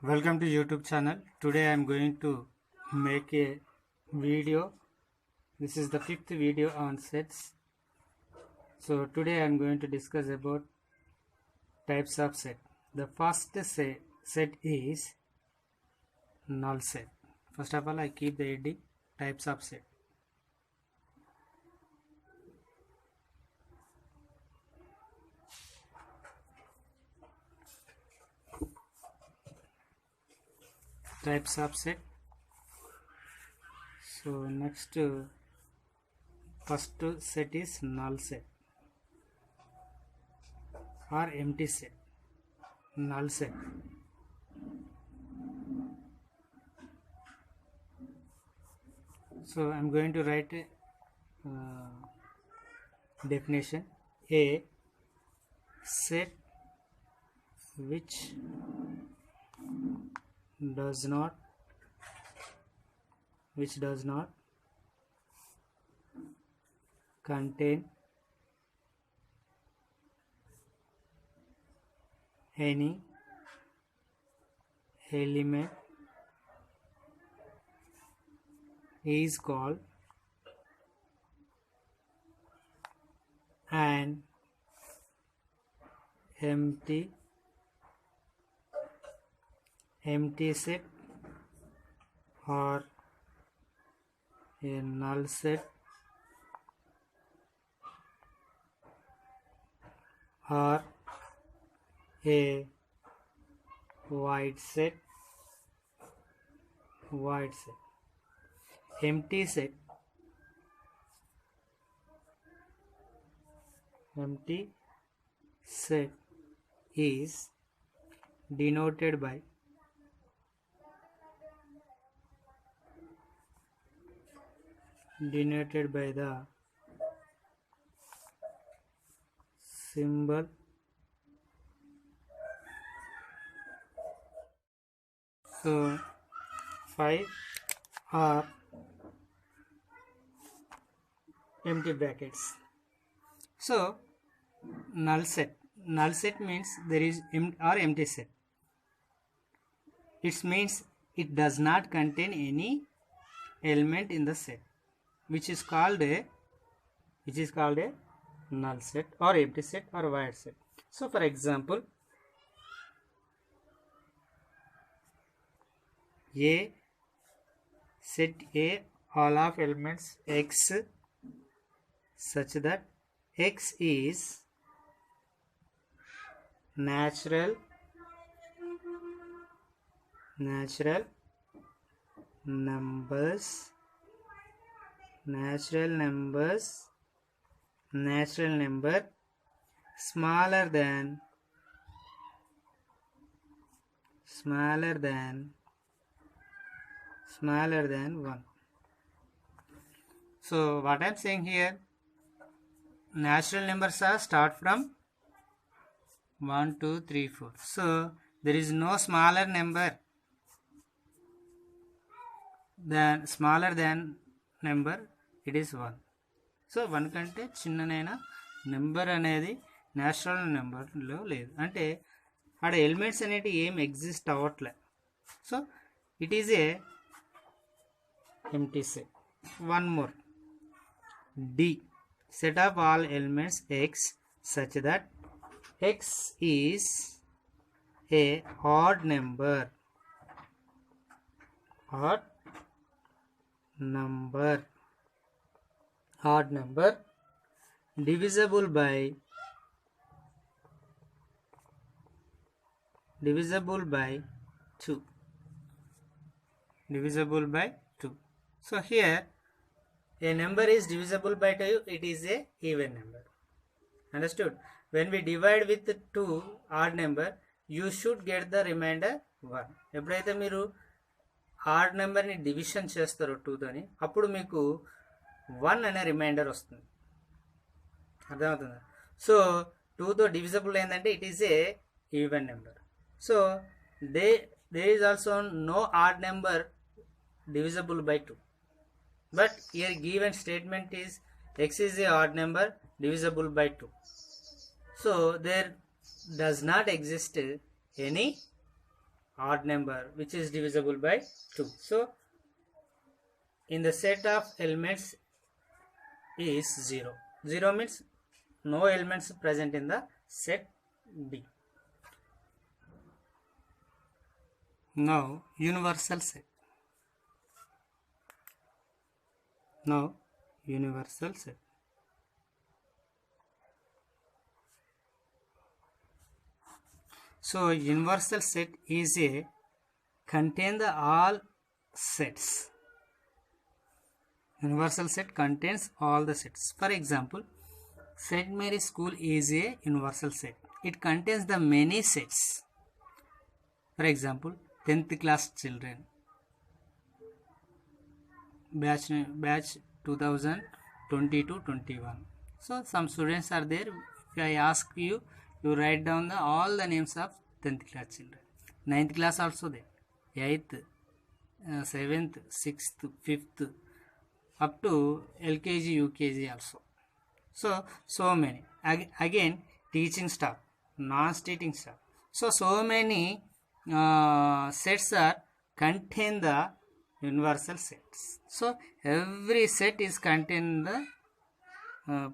Welcome to YouTube channel. Today I am going to make a video. This is the fifth video on sets. So today I am going to discuss about types of set. The first set is null set. First of all, I keep the heading types of set. Types of set. So next first set is null set or empty set. Null set. So I'm going to write a definition. A set which does not contain any element is called an empty set or a null set or a void set. Empty set is denoted by the symbol so 5 are empty brackets. So null set means there is empty set. It means it does not contain any element in the set, which is called a null set or empty set or void set. So for example, A set A all of elements x such that x is natural numbers smaller than 1. So what I am saying here, natural numbers are start from 1, 2, 3, 4. So there is no smaller number than number, it is 1. So 1 కంటే చిన్ననైనా number అనేది natural నెంబర్లో లేదు, అంటే ఆడ elements అనేవి ఏం exist అవ్వట్లే. So it is a empty set. One more, D set of all elements x such that x is a odd number divisible by 2. So here a number is divisible by 2, it is a even number. Understood? When we divide with 2 odd number, you should get the remainder 1. ఎప్పుడైతే మీరు add నెంబర్ని division చేస్తారో 2తోని, అప్పుడు మీకు 1 అనే reminder వస్తుంది. అర్థమవుతుందా? So 2తో డివిజిబుల్ ఏంటంటే it is a even number. So there is also no odd number divisible by 2. But here given statement is x is a odd number divisible by 2. So there does not exist any odd number which is divisible by 2. So in the set of elements is 0. 0 means no elements present in the set B. Now universal set. Now universal set. So universal set is a contain the all sets. Universal set contains all the sets. For example, St. Mary's School is a universal set. It contains the many sets. For example, 10th class children, batch 2020-21. So some students are there. If I ask you, you write down all the names of 10th class children. 9th class also there. 8th, 7th, 6th, 5th, up to LKG, UKG also. So many. Again, teaching staff, non-teaching staff. So many sets are contain the universal sets. So every set is contained the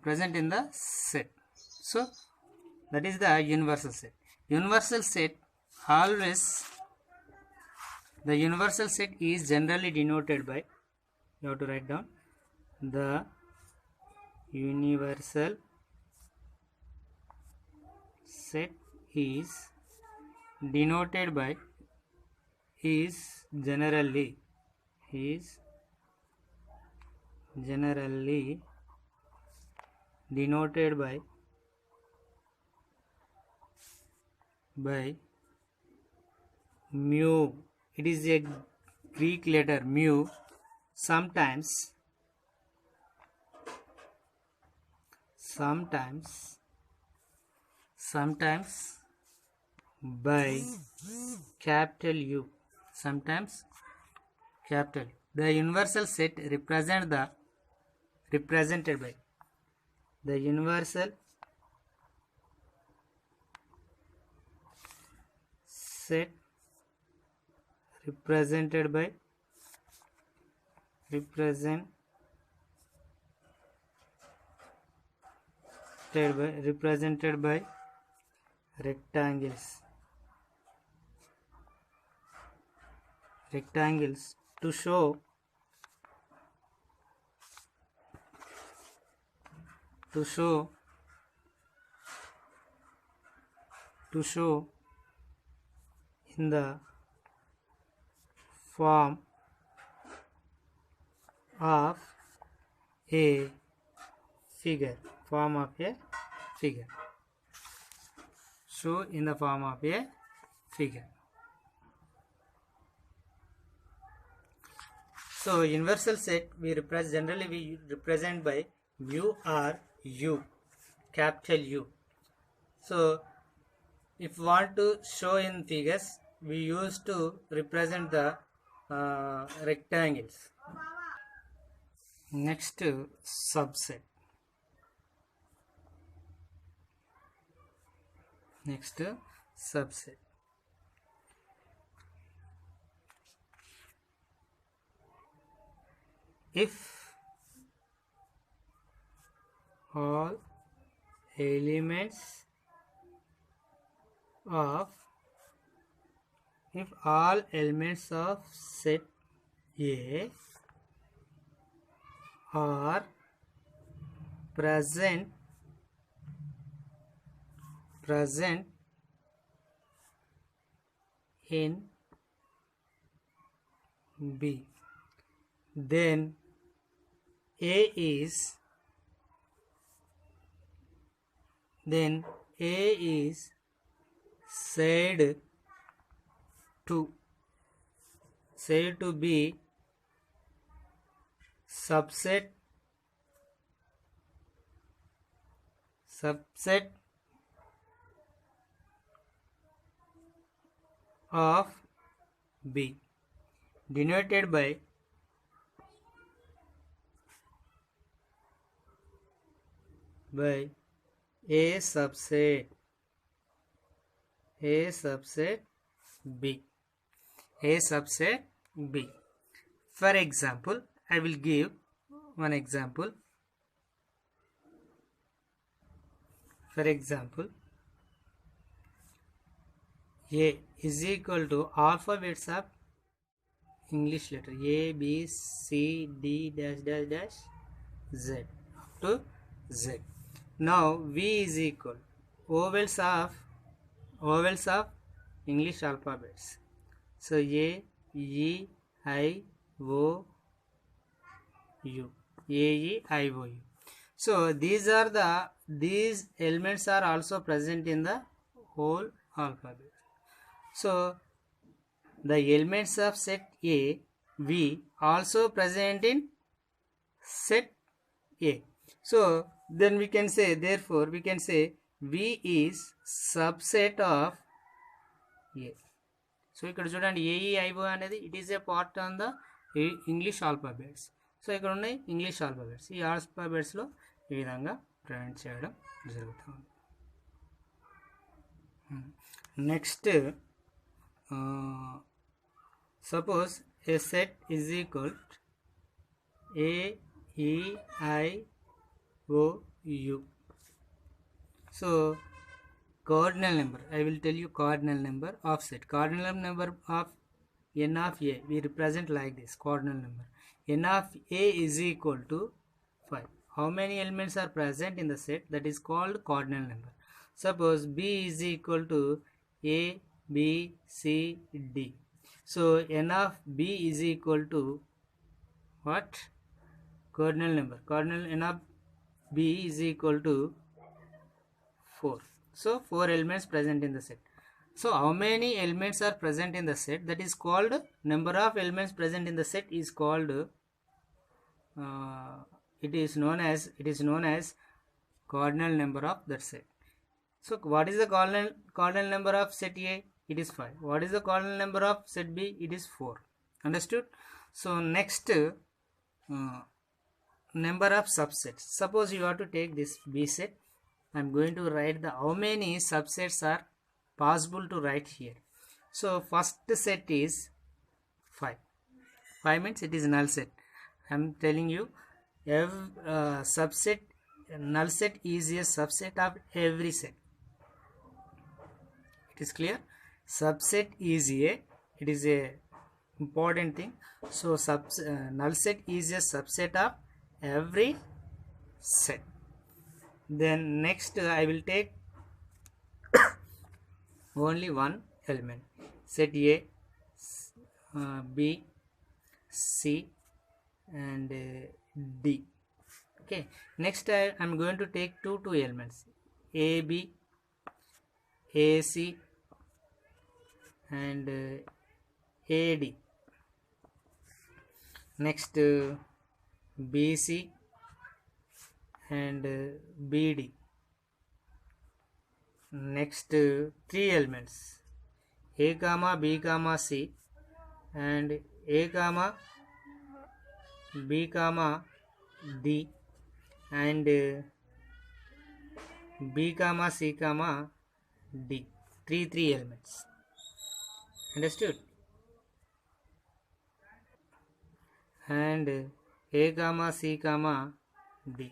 present in the set. So that is the universal set. Universal set always, the universal set is generally denoted by, you have to write down, the universal set is denoted by, is generally denoted by mu. It is a Greek letter mu. Sometimes by capital U, sometimes capital. The universal set represented by, the universal set represented by rectangles to show in the form of a figure. Show in the form of a figure. So universal set generally we represent by mu or U, capital U. So if we want to show in figures, we used to represent the rectangles. Next, subset. If all elements of set A are present in B, then A is said to be subset of B, denoted by A subset B. A subset B. For example, I will give one example. For example, A is equal to alphabets of English letter A, B, C, D, dash, dash, dash, Z up to Z. Now V is equal vowels of English alphabets. So A, E, I, O, U. A, E, I, O, U. So these elements are also present in the whole alphabet. So the elements of set A, V also present in set A. So then we can say, therefore we can say V is subset of A. So ఇక్కడ చూడండి AEIO అనేది it is a part on the English alphabets. So ఇక్కడ ఉన్నాయి English alphabets. ఈ ఆల్ఫాబెట్స్లో ఈ విధంగా present చేయడం జరుగుతుంది. Next suppose A set is equal AEIOU. So cardinal number, I will tell you cardinal number of set. Cardinal number of n of A we represent like this. Cardinal number n of A is equal to 5. How many elements are present in the set? That is called cardinal number. Suppose B is equal to A, B, C, D. So n of B is equal to what? Cardinal number. Cardinal n of B is equal to 4. So 4 elements present in the set. So how many elements are present in the set? That is called number of elements present in the set is called it is known as cardinal number of that set. So what is the cardinal number of set A? It is 5. What is the cardinal number of set B? It is 4. Understood? So next number of subsets. Suppose you have to take this B set. I am going to write the how many subsets are possible to write here. So first set is 5. 5 means it is null set. I am telling you subset, null set is a subset of every set. It is clear? Subset is it is a important thing. So null set is a subset of every set. Then next I will take only one element, set A, B, C and D. Okay, next I am going to take two elements, AB, AC and AD. Next BC and BD. Next 3 elements, A comma B comma C and A comma B comma D and B comma C comma D. 3 elements. Understood? And A comma C comma D.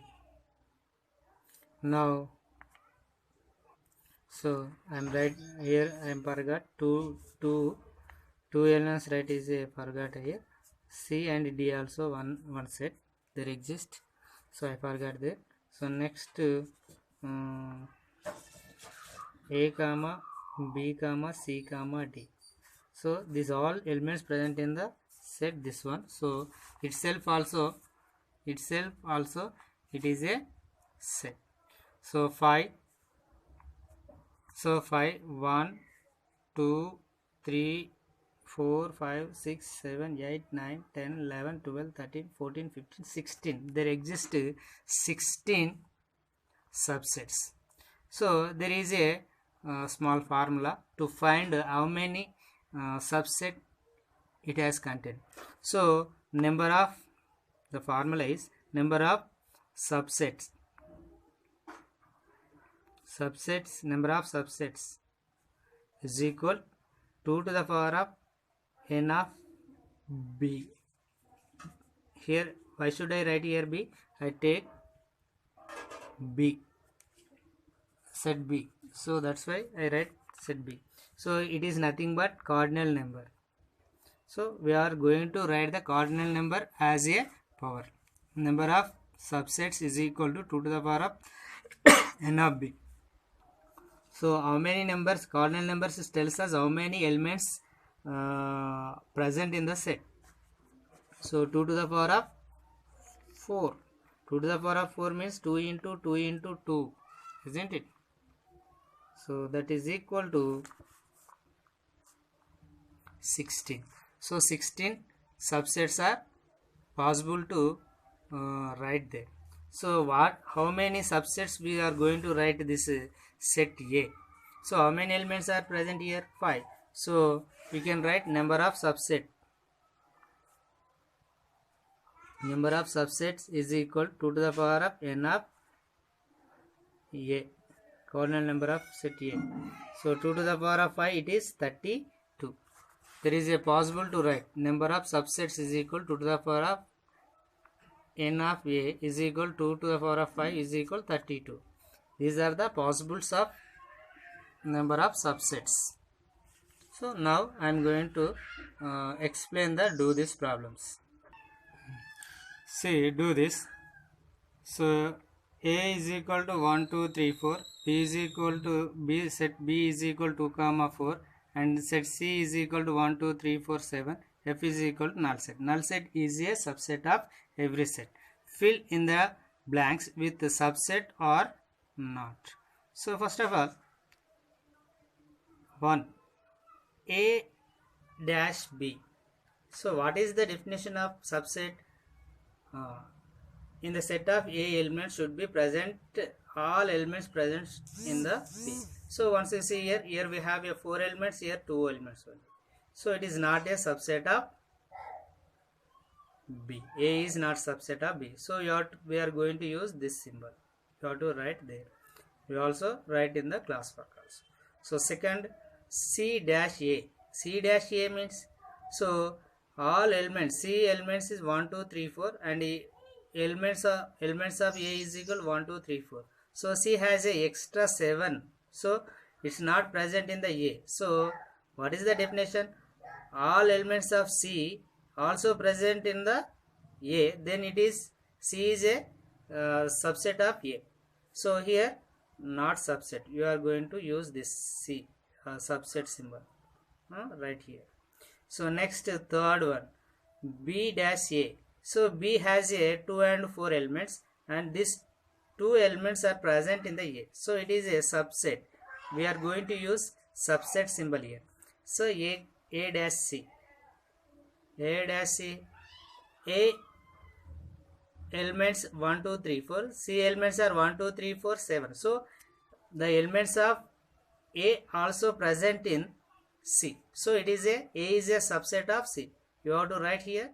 Now so I am right here, I am forgot two elements, right is a forgot here. C and D also one set there exist, so I forgot that. So next A comma B comma C comma D. So these all elements present in the set, this one. So itself also it is a set. So 5 1 2 3 4 5 6 7 8 9 10 11 12 13 14 15 16. There exist 16 subsets. So there is a small formula to find how many subset it has contained. So number of the formula is number of subsets number of subsets is equal 2 to the power of n of b. Here, why should I write here b? I take b, set b. So that's why I write set b. So it is nothing but cardinal number. So we are going to write the cardinal number as a power. Number of subsets is equal to 2 to the power of n of b. So how many numbers, cardinal numbers tells us how many elements present in the set. So 2 to the power of 4. 2 to the power of 4 means 2 into 2 into 2, isn't it? So that is equal to 16. So 16 subsets are possible to write there. So how many subsets we are going to write this set A? So how many elements are present here? 5. So we can write number of subset. Number of subsets is equal to 2 to the power of n of A, cardinal number of set A. So 2 to the power of 5, it is 32. There is a possible to write number of subsets is equal to 2 to the power of n of A is equal to 2 to the power of 5 is equal 32. These are the possibles of number of subsets. So now I am going to explain the do this problems. See, do this. So A is equal to 1, 2, 3, 4. B is equal to B, set B is equal to 2, 4, and set C is equal to 1, 2, 3, 4, 7. F is equal to null set. Null set is a subset of every set. Fill in the blanks with the subset or not. So first of all, 1 A dash B. So what is the definition of subset? In the set of A elements should be present all elements present in the B. So once you see here we have a 4 elements, here 2 elements only. So it is not a subset of B. A is not subset of B. So we are going to use this symbol. You have to write there. We also write in the class work also. So second, C dash A. C dash A means, so all elements, C elements is 1, 2, 3, 4, and elements of A is equal 1, 2, 3, 4. So C has a extra 7. So it's not present in the A. So what is the definition? All elements of C also present in the A, then it is C is a subset of A. So here not subset. You are going to use this C subset symbol right here. So next, third one, B dash A. So B has a 2 and 4 elements, and these 2 elements are present in the A. So it is a subset. We are going to use subset symbol here. So A dash C. A dash C. A elements 1, 2, 3, 4. C elements are 1, 2, 3, 4, 7. So the elements of A also present in C. So it is A is a subset of C. You have to write here